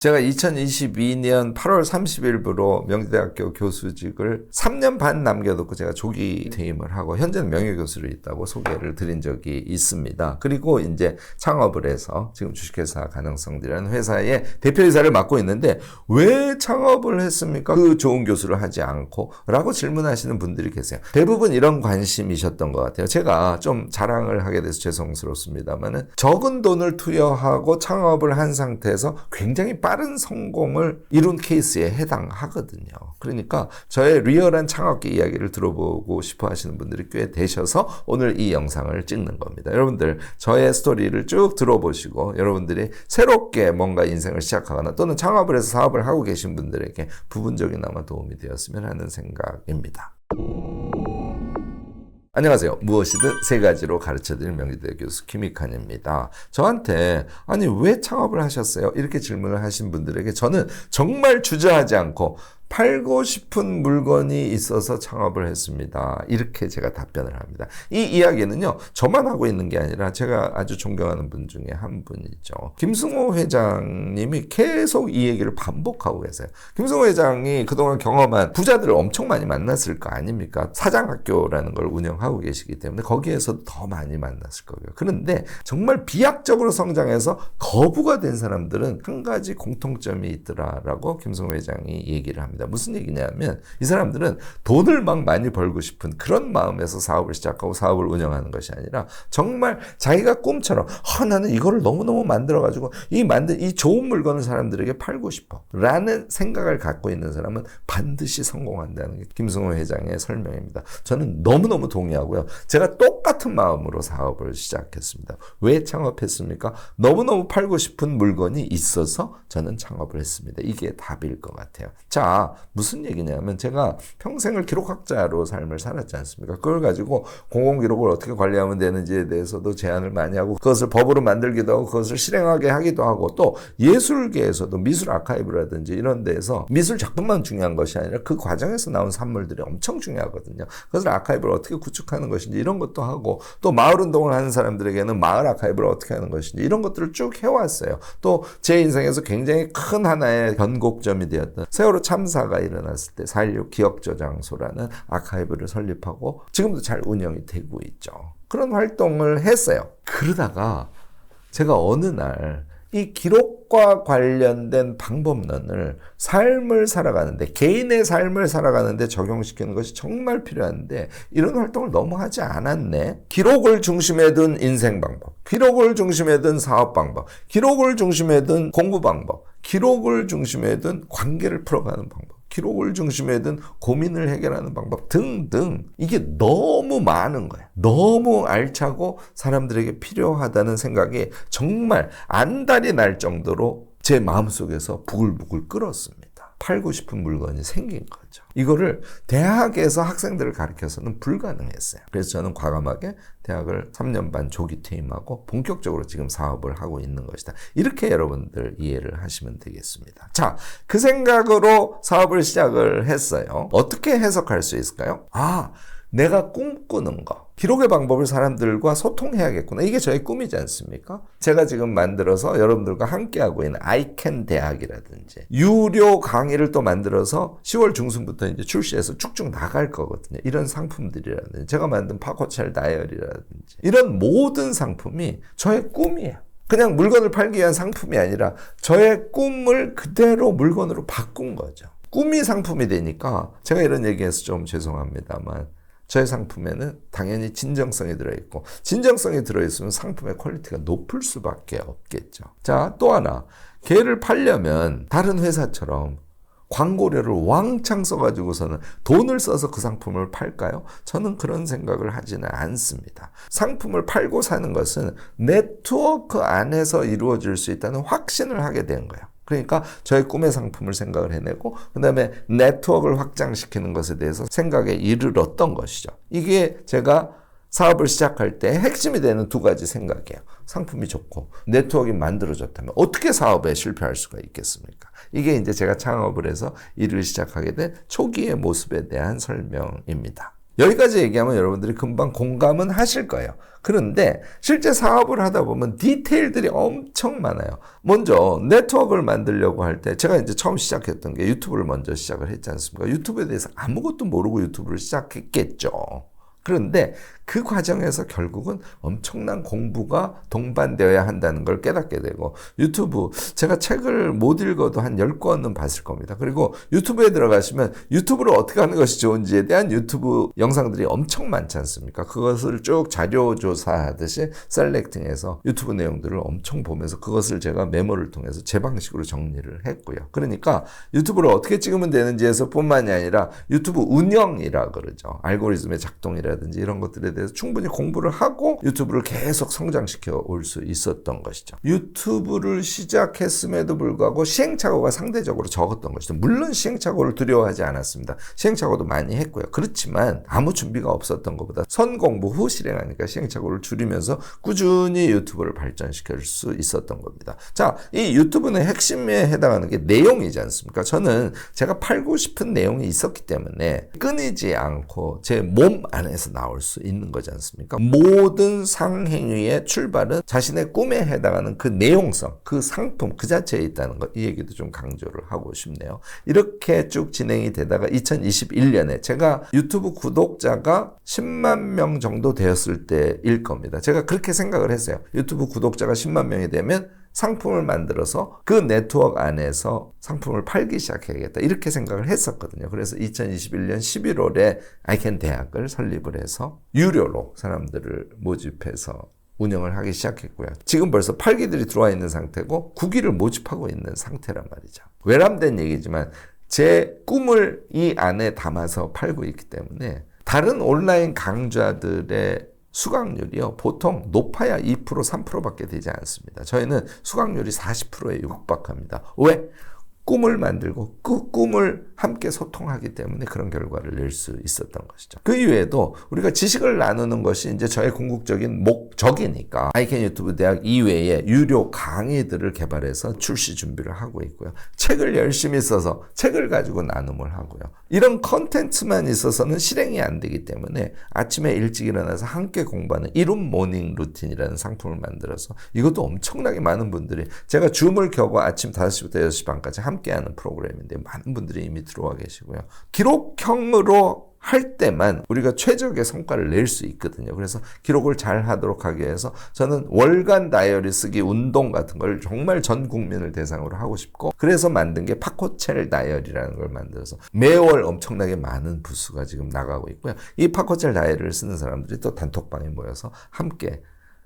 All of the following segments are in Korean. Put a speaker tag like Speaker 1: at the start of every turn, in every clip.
Speaker 1: 제가 2022년 8월 30일부로 명지대학교 교수직을 3년 반 남겨놓고 제가 조기 퇴임을 하고 현재는 명예교수로 있다고 소개를 드린 적이 있습니다. 그리고 이제 창업을 해서 지금 주식회사 가능성들이라는 회사의 대표이사를 맡고 있는데 왜 창업을 했습니까? 그 좋은 교수를 하지 않고 라고 질문하시는 분들이 계세요. 대부분 이런 관심이셨던 것 같아요. 제가 좀 자랑을 하게 돼서 죄송스럽습니다만은 적은 돈을 투여하고 창업을 한 상태에서 굉장히 빠른 성공을 이룬 케이스에 해당하거든요. 그러니까 저의 리얼한 창업기 이야기를 들어보고 싶어 하시는 분들이 꽤 되셔서 오늘 이 영상을 찍는 겁니다. 여러분들 저의 스토리를 쭉 들어보시고 여러분들이 새롭게 뭔가 인생을 시작하거나 또는 창업을 해서 사업을 하고 계신 분들에게 부분적이나마 도움이 되었으면 하는 생각입니다. 안녕하세요. 무엇이든 세 가지로 가르쳐드리는 명지대 교수 김익환입니다. 저한테 아니 왜 창업을 하셨어요? 이렇게 질문을 하신 분들에게 저는 정말 주저하지 않고 팔고 싶은 물건이 있어서 창업을 했습니다. 이렇게 제가 답변을 합니다. 이 이야기는요, 저만 하고 있는 게 아니라 제가 아주 존경하는 분 중에 한 분이죠. 김승호 회장님이 계속 이 얘기를 반복하고 계세요. 김승호 회장이 그동안 경험한 부자들을 엄청 많이 만났을 거 아닙니까? 사장학교라는 걸 운영하고 계시기 때문에 거기에서 더 많이 만났을 거고요. 그런데 정말 비약적으로 성장해서 거부가 된 사람들은 한 가지 공통점이 있더라라고 김승호 회장이 얘기를 합니다. 무슨 얘기냐면 이 사람들은 돈을 막 많이 벌고 싶은 그런 마음에서 사업을 시작하고 사업을 운영하는 것이 아니라 정말 자기가 꿈처럼 나는 이거를 너무너무 만들어가지고 이 좋은 물건을 사람들에게 팔고 싶어 라는 생각을 갖고 있는 사람은 반드시 성공한다는 게 김승호 회장의 설명입니다. 저는 너무너무 동의하고요. 제가 똑같은 마음으로 사업을 시작했습니다. 왜 창업했습니까? 너무너무 팔고 싶은 물건이 있어서 저는 창업을 했습니다. 이게 답일 것 같아요. 자, 무슨 얘기냐면 제가 평생을 기록학자로 삶을 살았지 않습니까? 그걸 가지고 공공기록을 어떻게 관리하면 되는지에 대해서도 제안을 많이 하고 그것을 법으로 만들기도 하고 그것을 실행하게 하기도 하고 또 예술계에서도 미술 아카이브라든지 이런 데에서 미술 작품만 중요한 것이 아니라 그 과정에서 나온 산물들이 엄청 중요하거든요. 그것을 아카이브를 어떻게 구축하는 것인지 이런 것도 하고 또 마을운동을 하는 사람들에게는 마을 아카이브를 어떻게 하는 것인지 이런 것들을 쭉 해왔어요. 또 제 인생에서 굉장히 큰 하나의 변곡점이 되었던 세월호 참사가 일어났을 때 4.16 기억저장소라는 아카이브를 설립하고 지금도 잘 운영이 되고 있죠. 그런 활동을 했어요. 그러다가 제가 어느 날 이 기록과 관련된 방법론을 삶을 살아가는데 개인의 삶을 살아가는데 적용시키는 것이 정말 필요한데 이런 활동을 너무 하지 않았네. 기록을 중심에 둔 인생 방법, 기록을 중심에 둔 사업 방법, 기록을 중심에 둔 공부 방법, 기록을 중심에 둔 관계를 풀어가는 방법, 기록을 중심에 둔 고민을 해결하는 방법 등등 이게 너무 많은 거예요. 너무 알차고 사람들에게 필요하다는 생각이 정말 안달이 날 정도로 제 마음속에서 부글부글 끓었습니다. 팔고 싶은 물건이 생긴 거죠. 이거를 대학에서 학생들을 가르쳐서는 불가능했어요. 그래서 저는 과감하게 대학을 3년 반 조기 퇴임하고 본격적으로 지금 사업을 하고 있는 것이다. 이렇게 여러분들 이해를 하시면 되겠습니다. 자, 그 생각으로 사업을 시작을 했어요. 어떻게 해석할 수 있을까요? 내가 꿈꾸는 거. 기록의 방법을 사람들과 소통해야겠구나. 이게 저의 꿈이지 않습니까? 제가 지금 만들어서 여러분들과 함께하고 있는 아이캔 대학이라든지 유료 강의를 또 만들어서 10월 중순부터 이제 출시해서 쭉쭉 나갈 거거든요. 이런 상품들이라든지 제가 만든 파코첼 다이어리라든지 이런 모든 상품이 저의 꿈이에요. 그냥 물건을 팔기 위한 상품이 아니라 저의 꿈을 그대로 물건으로 바꾼 거죠. 꿈이 상품이 되니까 제가 이런 얘기해서 좀 죄송합니다만 저의 상품에는 당연히 진정성이 들어있고 진정성이 들어있으면 상품의 퀄리티가 높을 수밖에 없겠죠. 자, 또 하나. 걔를 팔려면 다른 회사처럼 광고료를 왕창 써가지고서는 돈을 써서 그 상품을 팔까요? 저는 그런 생각을 하지는 않습니다. 상품을 팔고 사는 것은 네트워크 안에서 이루어질 수 있다는 확신을 하게 된 거예요. 그러니까 저의 꿈의 상품을 생각을 해내고 그 다음에 네트워크를 확장시키는 것에 대해서 생각에 이르렀던 것이죠. 이게 제가 사업을 시작할 때 핵심이 되는 두 가지 생각이에요. 상품이 좋고 네트워크가 만들어졌다면 어떻게 사업에 실패할 수가 있겠습니까? 이게 이제 제가 창업을 해서 일을 시작하게 된 초기의 모습에 대한 설명입니다. 여기까지 얘기하면 여러분들이 금방 공감은 하실 거예요. 그런데 실제 사업을 하다 보면 디테일들이 엄청 많아요. 먼저 네트워크를 만들려고 할 때 제가 이제 처음 시작했던 게 유튜브를 먼저 시작을 했지 않습니까? 유튜브에 대해서 아무것도 모르고 유튜브를 시작했겠죠. 그런데 그 과정에서 결국은 엄청난 공부가 동반되어야 한다는 걸 깨닫게 되고, 유튜브, 제가 책을 못 읽어도 한 10권은 봤을 겁니다. 그리고 유튜브에 들어가시면 유튜브를 어떻게 하는 것이 좋은지에 대한 유튜브 영상들이 엄청 많지 않습니까? 그것을 쭉 자료조사하듯이 셀렉팅해서 유튜브 내용들을 엄청 보면서 그것을 제가 메모를 통해서 제 방식으로 정리를 했고요. 그러니까 유튜브를 어떻게 찍으면 되는지에서 뿐만이 아니라 유튜브 운영이라 그러죠. 알고리즘의 작동이라든지 이런 것들에 대해서 충분히 공부를 하고 유튜브를 계속 성장시켜 올 수 있었던 것이죠. 유튜브를 시작했음에도 불구하고 시행착오가 상대적으로 적었던 것이죠. 물론 시행착오를 두려워하지 않았습니다. 시행착오도 많이 했고요. 그렇지만 아무 준비가 없었던 것보다 선공부 후 실행하니까 시행착오를 줄이면서 꾸준히 유튜브를 발전시킬 수 있었던 겁니다. 자, 이 유튜브는 핵심에 해당하는 게 내용이지 않습니까? 저는 제가 팔고 싶은 내용이 있었기 때문에 끊이지 않고 제 몸 안에서 나올 수 있는 거지 않습니까? 모든 상행위의 출발은 자신의 꿈에 해당하는 그 내용성, 그 상품 그 자체에 있다는 것, 이 얘기도 좀 강조를 하고 싶네요. 이렇게 쭉 진행이 되다가 2021년에 제가 유튜브 구독자가 10만 명 정도 되었을 때일 겁니다. 제가 그렇게 생각을 했어요. 유튜브 구독자가 10만 명이 되면 상품을 만들어서 그 네트워크 안에서 상품을 팔기 시작해야겠다, 이렇게 생각을 했었거든요. 그래서 2021년 11월에 아이캔 대학을 설립을 해서 유료로 사람들을 모집해서 운영을 하기 시작했고요. 지금 벌써 8기들이 들어와 있는 상태고 9기를 모집하고 있는 상태란 말이죠. 외람된 얘기지만 제 꿈을 이 안에 담아서 팔고 있기 때문에 다른 온라인 강좌들의 수강률이요, 보통 높아야 2%, 3%밖에 되지 않습니다. 저희는 수강률이 40%에 육박합니다. 왜? 꿈을 만들고 그 꿈을 함께 소통하기 때문에 그런 결과를 낼 수 있었던 것이죠. 그 이외에도 우리가 지식을 나누는 것이 이제 저의 궁극적인 목적이니까 아이캔 유튜브 대학 이외에 유료 강의들을 개발해서 출시 준비를 하고 있고요. 책을 열심히 써서 책을 가지고 나눔을 하고요. 이런 컨텐츠만 있어서는 실행이 안 되기 때문에 아침에 일찍 일어나서 함께 공부하는 이룸 모닝 루틴이라는 상품을 만들어서, 이것도 엄청나게 많은 분들이, 제가 줌을 켜고 아침 5시부터 6시 반까지 함께하는 프로그램인데 많은 분들이 이미 들어와 계시고요. 기록형으로 할 때만 우리가 최적의 성과를 낼 수 있거든요. 그래서 기록을 잘 하도록 하기 위해서 저는 월간 다이어리 쓰기 운동 같은 걸 정말 전 국민을 대상으로 하고 싶고, 그래서 만든 게 파코첼 다이어리라는 걸 만들어서 매월 엄청나게 많은 부수가 지금 나가고 있고요. 이 파코첼 다이어리를 쓰는 사람들이 또 단톡방에 모여서 함께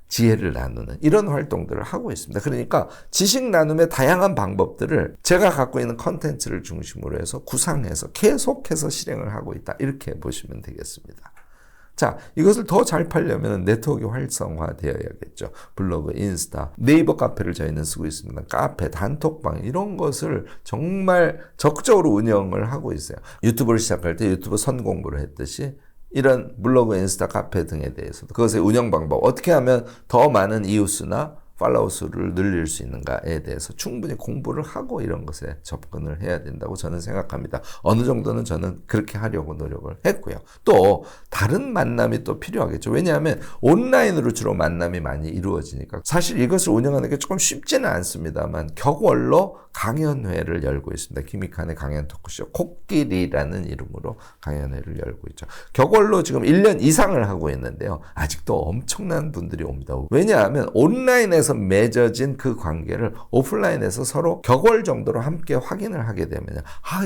Speaker 1: 지혜를 나누는 이런 활동들을 하고 있습니다. 그러니까 지식 나눔의 다양한 방법들을 제가 갖고 있는 컨텐츠를 중심으로 해서 구상해서 계속해서 실행을 하고 있다, 이렇게 보시면 되겠습니다. 자, 이것을 더 잘 팔려면 네트워크가 활성화되어야겠죠. 블로그, 인스타, 네이버 카페를 저희는 쓰고 있습니다. 카페, 단톡방 이런 것을 정말 적극적으로 운영을 하고 있어요. 유튜브를 시작할 때 유튜브 선공부를 했듯이 이런 블로그, 인스타, 카페 등에 대해서도 그것의 운영 방법, 어떻게 하면 더 많은 이웃수나 팔로워 수를 늘릴 수 있는가에 대해서 충분히 공부를 하고 이런 것에 접근을 해야 된다고 저는 생각합니다. 어느 정도는 저는 그렇게 하려고 노력을 했고요. 또 다른 만남이 또 필요하겠죠. 왜냐하면 온라인으로 주로 만남이 많이 이루어지니까 사실 이것을 운영하는 게 조금 쉽지는 않습니다만 격월로 강연회를 열고 있습니다. 김익환의 강연 토크쇼 코끼리라는 이름으로 강연회를 열고 있죠. 격월로 지금 1년 이상을 하고 있는데요. 아직도 엄청난 분들이 옵니다. 왜냐하면 온라인에서 맺어진 그 관계를 오프라인에서 서로 격월 정도로 함께 확인을 하게 되면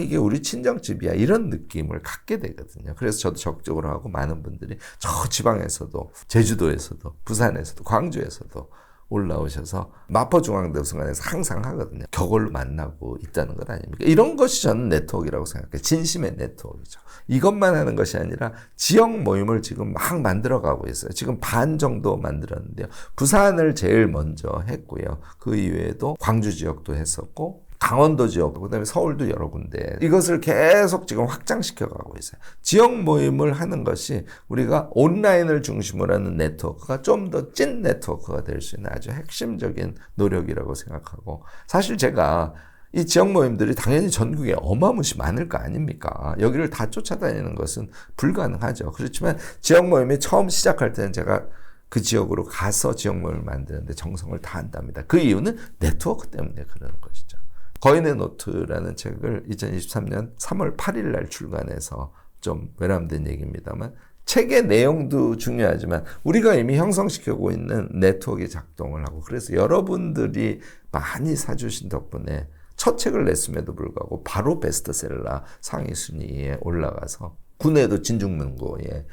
Speaker 1: 이게 우리 친정집이야, 이런 느낌을 갖게 되거든요. 그래서 저도 적극적으로 하고 많은 분들이 저 지방에서도, 제주도에서도, 부산에서도, 광주에서도 올라오셔서 마포중앙도서관에서 항상 하거든요. 격월로 만나고 있다는 것 아닙니까? 이런 것이 저는 네트워크라고 생각해요. 진심의 네트워크죠. 이것만 하는 것이 아니라 지역 모임을 지금 막 만들어가고 있어요. 지금 반 정도 만들었는데요. 부산을 제일 먼저 했고요. 그 이외에도 광주 지역도 했었고 강원도 지역, 그다음에 서울도 여러 군데, 이것을 계속 지금 확장시켜 가고 있어요. 지역 모임을 하는 것이 우리가 온라인을 중심으로 하는 네트워크가 좀 더 찐 네트워크가 될 수 있는 아주 핵심적인 노력이라고 생각하고, 사실 제가 이 지역 모임들이 당연히 전국에 어마무시 많을 거 아닙니까? 여기를 다 쫓아다니는 것은 불가능하죠. 그렇지만 지역 모임이 처음 시작할 때는 제가 그 지역으로 가서 지역 모임을 만드는데 정성을 다한답니다. 그 이유는 네트워크 때문에 그러는 것이죠. 거인의 노트라는 책을 2023년 3월 8일 날 출간해서 좀 외람된 얘기입니다만 책의 내용도 중요하지만 우리가 이미 형성시키고 있는 네트워크의 작동을 하고 그래서 여러분들이 많이 사주신 덕분에 첫 책을 냈음에도 불구하고 바로 베스트셀러 상위 순위에 올라가서 국내에도 진중문고에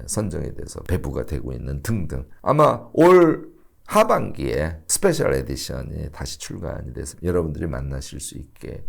Speaker 1: 선정이 돼서 배부가 되고 있는 등등 아마 올 하반기에 스페셜 에디션이 다시 출간이 돼서 여러분들이 만나실 수 있게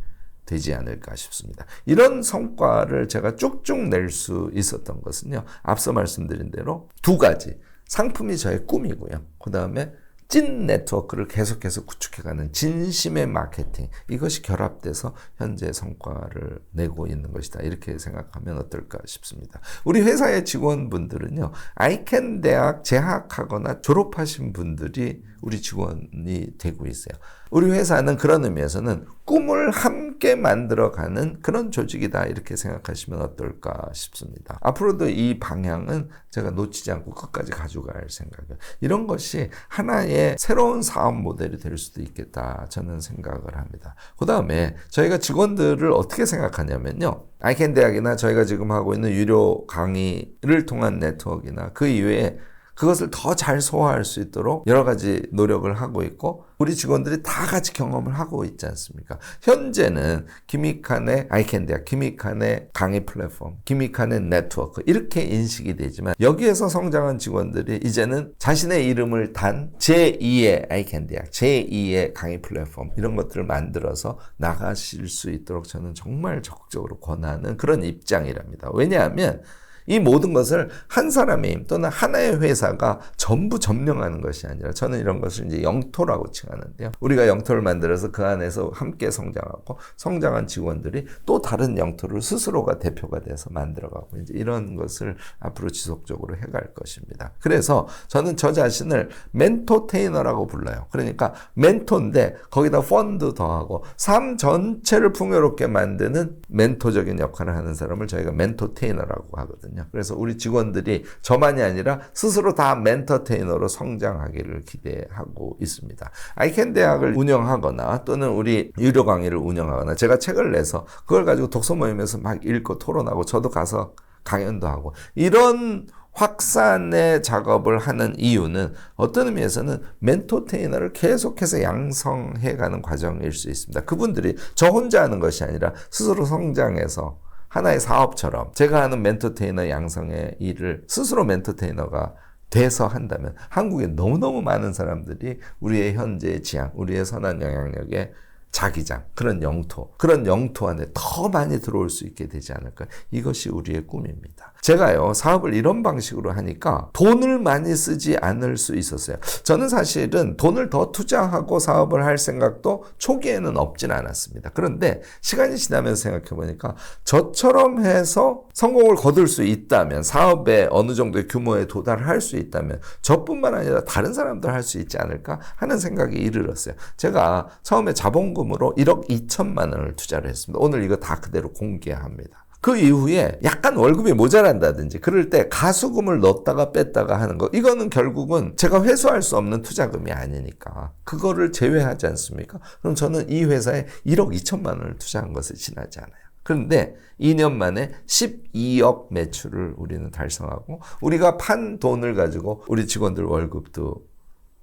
Speaker 1: 되지 않을까 싶습니다. 이런 성과를 제가 쭉쭉 낼 수 있었던 것은요. 앞서 말씀드린 대로 두 가지. 상품이 저의 꿈이고요. 그 다음에 찐 네트워크를 계속해서 구축해가는 진심의 마케팅. 이것이 결합돼서 현재 성과를 내고 있는 것이다. 이렇게 생각하면 어떨까 싶습니다. 우리 회사의 직원분들은요. 아이캔 대학 재학하거나 졸업하신 분들이 우리 직원이 되고 있어요. 우리 회사는 그런 의미에서는 꿈을 함께 만들어가는 그런 조직이다 이렇게 생각하시면 어떨까 싶습니다. 앞으로도 이 방향은 제가 놓치지 않고 끝까지 가져갈 생각이에요. 이런 것이 하나의 새로운 사업 모델이 될 수도 있겠다 저는 생각을 합니다. 그 다음에 저희가 직원들을 어떻게 생각하냐면요. 아이캔 대학이나 저희가 지금 하고 있는 유료 강의를 통한 네트워크나 그 이외에 그것을 더 잘 소화할 수 있도록 여러 가지 노력을 하고 있고 우리 직원들이 다 같이 경험을 하고 있지 않습니까? 현재는 김익환의 아이캔대학, 김익환의 강의 플랫폼, 김익환의 네트워크 이렇게 인식이 되지만 여기에서 성장한 직원들이 이제는 자신의 이름을 단 제2의 아이캔대학, 제2의 강의 플랫폼 이런 것들을 만들어서 나가실 수 있도록 저는 정말 적극적으로 권하는 그런 입장이랍니다. 왜냐하면 이 모든 것을 한 사람의 힘 또는 하나의 회사가 전부 점령하는 것이 아니라 저는 이런 것을 이제 영토라고 칭하는데요. 우리가 영토를 만들어서 그 안에서 함께 성장하고 성장한 직원들이 또 다른 영토를 스스로가 대표가 돼서 만들어가고 이제 이런 것을 앞으로 지속적으로 해갈 것입니다. 그래서 저는 저 자신을 멘토테이너라고 불러요. 그러니까 멘토인데 거기다 펀드 더하고 삶 전체를 풍요롭게 만드는 멘토적인 역할을 하는 사람을 저희가 멘토테이너라고 하거든요. 그래서 우리 직원들이 저만이 아니라 스스로 다 멘토테이너로 성장하기를 기대하고 있습니다. 아이캔 대학을 운영하거나 또는 우리 유료 강의를 운영하거나 제가 책을 내서 그걸 가지고 독서 모임에서 막 읽고 토론하고 저도 가서 강연도 하고 이런 확산의 작업을 하는 이유는 어떤 의미에서는 멘토테이너를 계속해서 양성해가는 과정일 수 있습니다. 그분들이 저 혼자 하는 것이 아니라 스스로 성장해서 하나의 사업처럼 제가 하는 멘토테이너 양성의 일을 스스로 멘토테이너가 돼서 한다면 한국에 너무너무 많은 사람들이 우리의 현재의 지향, 우리의 선한 영향력에 자기장, 그런 영토 안에 더 많이 들어올 수 있게 되지 않을까. 이것이 우리의 꿈입니다. 제가요, 사업을 이런 방식으로 하니까 돈을 많이 쓰지 않을 수 있었어요. 저는 사실은 돈을 더 투자하고 사업을 할 생각도 초기에는 없진 않았습니다. 그런데 시간이 지나면서 생각해 보니까 저처럼 해서 성공을 거둘 수 있다면, 사업에 어느 정도의 규모에 도달할 수 있다면 저뿐만 아니라 다른 사람도 할 수 있지 않을까 하는 생각이 이르렀어요. 제가 처음에 자본금으로 1억 2천만 원을 투자를 했습니다. 오늘 이거 다 그대로 공개합니다. 그 이후에 약간 월급이 모자란다든지 그럴 때 가수금을 넣었다가 뺐다가 하는 거, 이거는 결국은 제가 회수할 수 없는 투자금이 아니니까 그거를 제외하지 않습니까? 그럼 저는 이 회사에 1억 2천만 원을 투자한 것을 지나지 않아요. 그런데 2년 만에 12억 매출을 우리는 달성하고 우리가 판 돈을 가지고 우리 직원들 월급도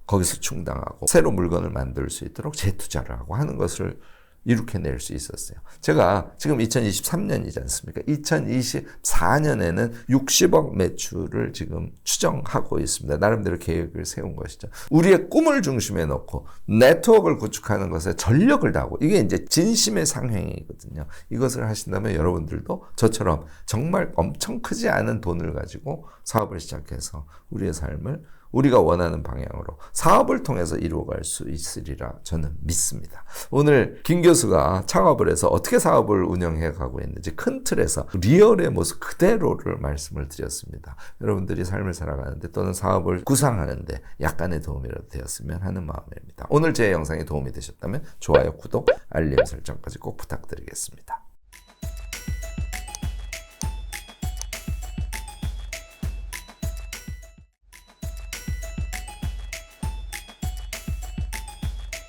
Speaker 1: 거기서 충당하고 새로 물건을 만들 수 있도록 재투자를 하고 하는 것을 이룩해낼 수 있었어요. 제가 지금 2023년이지 않습니까? 2024년에는 60억 매출을 지금 추정하고 있습니다. 나름대로 계획을 세운 것이죠. 우리의 꿈을 중심에 놓고 네트워크를 구축하는 것에 전력을 다하고, 이게 이제 진심의 상행이거든요. 이것을 하신다면 여러분들도 저처럼 정말 엄청 크지 않은 돈을 가지고 사업을 시작해서 우리의 삶을 우리가 원하는 방향으로 사업을 통해서 이루어갈 수 있으리라 저는 믿습니다. 오늘 김 교수가 창업을 해서 어떻게 사업을 운영해 가고 있는지 큰 틀에서 리얼의 모습 그대로를 말씀을 드렸습니다. 여러분들이 삶을 살아가는데 또는 사업을 구상하는데 약간의 도움이라도 되었으면 하는 마음입니다. 오늘 제 영상이 도움이 되셨다면 좋아요, 구독, 알림 설정까지 꼭 부탁드리겠습니다.